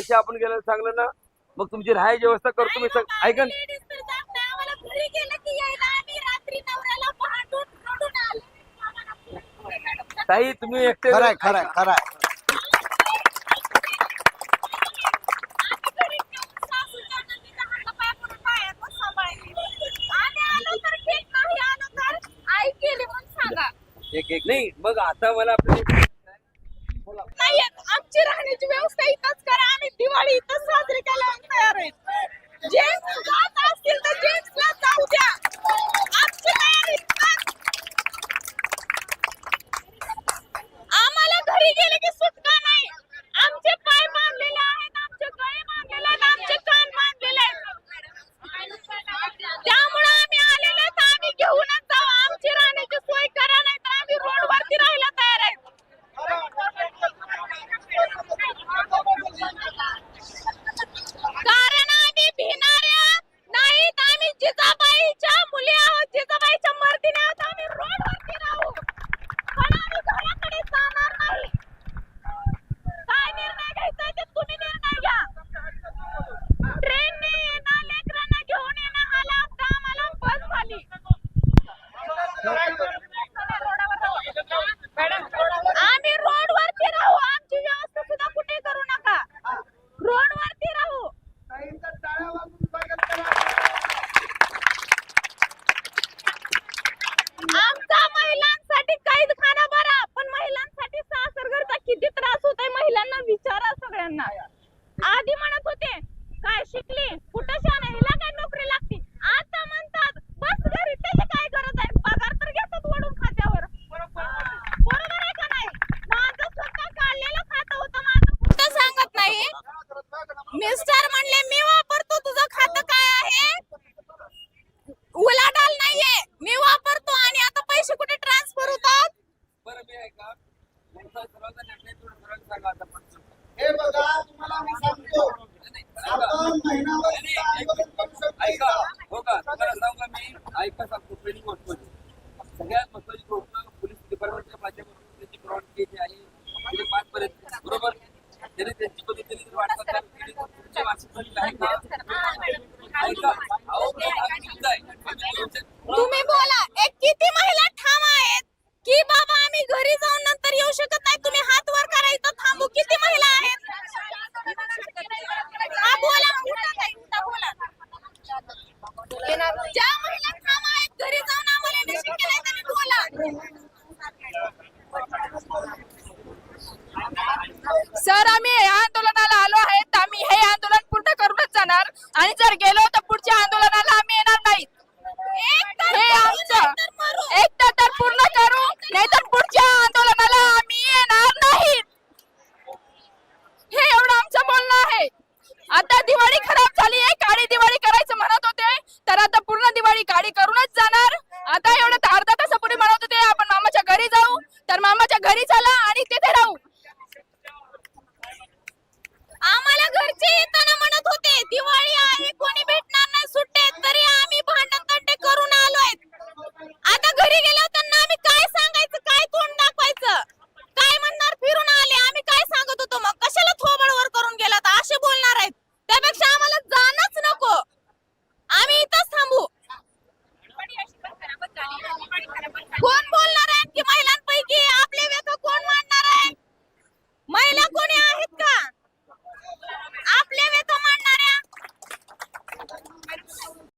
त्यापेक्षा आपण गेलं चांगलं ना. मग तुमची राहायची व्यवस्था करतो मी. ऐका ना. ताई तुम्ही एकटे खरंय खरंय खरंय. एक एक नाही. मग आता मला नाही आमची राहण्याची व्यवस्था इथंच करा. आम्ही दिवाळी इथंच साजरी करायला तयार आहे. जेंट्स जात असतील तर जेंट्सला जाऊ द्या. आमची तयारी आम्हाला घरी गेले की सुटका नाही. आमचे पाय बांधलेले आहेत, आमचे गळे बांधलेले आहेत, आमचे कान बांधलेले आहेत. त्यामुळे आम्ही आलेलो आहे तर आम्ही घेऊनच जाऊ. आमची राहण्याची सोय करा, नाही तर आम्ही रोडवरती राहायला तयार आहे. कारण आम्ही भिणाऱ्या नाहीत. आम्ही जिजाबाईच्या मुली आहोत, जिजाबाईच्या मर्दीने आहोत. आम्ही रोडवरती राहू, पण आम्ही घराकडे जाणार नाही. काय निर्णय घ्यायचा ते तुम्ही निर्णय घ्या. ट्रेनने येणं, लेकरांना घेऊन येणं हा लाभ आम्हाला बस झाली. आम्ही रोडवरती राहू. आमची व्यवस्था सुद्धा कुठे करू नका. रोडवरती राहू. आमचा महिलांसाठी कैदखाना भरा, पण महिलांसाठी सासरघरचा किती त्रास होतोय महिलांना विचारा सगळ्यांना. आधी म्हणत होते काय शिकली, कुठं शाळा, हिला काय नोकरी लागते. आता म्हणतात बस घरी, त्याची काय गरज आहे, पगार तर घेतात वडून खात्यावर. बरोबर आहे का नाही. माझं स्वतः काढलेलं खातं होतं, माझं कुठं सांगत नाही. मिस्टर म्हणले मी वापरतो, तुझं खातं काय आहे उलाढाल नाहीये, मी वापरतो. आणि आता पैसे कुठे ट्रान्सफर होतात. बरं मी ऐका. तुमचा सर्वांचा निर्णय थोडं सरळ सांगा आता. हे बघा तुम्हाला मी सांगतो, आपण महिनाभर ऐका हो का. तुम्हाला सांगू का मी. ऐका सांगतो. पहिली गोष्ट सगळ्यात महत्वाची गोष्ट पोलीस डिपार्टमेंटच्या माध्यमातून त्याची परवानगी जी आहे 5 पर्यंत बरोबर. त्याने त्यांची पद्धतीने वाटतात तुमच्या वाचकांनी आहे का. ऐका अहो तुम्ही बोला. एक किती महिला ठाम आहेत की बाबा आम्ही घरी जाऊन नंतर येऊ शकत नाही, तुम्ही हात वर करायचं थांबू. किती महिला आहेत. हा बोला. बोला. ज्या महिला ठाम आहेत घरी जाऊन आम्हाला येणं शक्य नाही त्यांनी बोला. सर आम्ही या आंदोलनाला आलो आहेत. आम्ही हे आंदोलन पूर्ण करूनच जाणार आणि जर गेलो तर पुढच्या आंदोलनाला आम्ही येणार नाही. हे आमचं एकटा तर पूर्ण करू, नाहीतर पुढच्या आंदोलनाला आम्ही येणार नाही. हे एवढं आमचं बोलणं आहे. आता दिवाळी खराब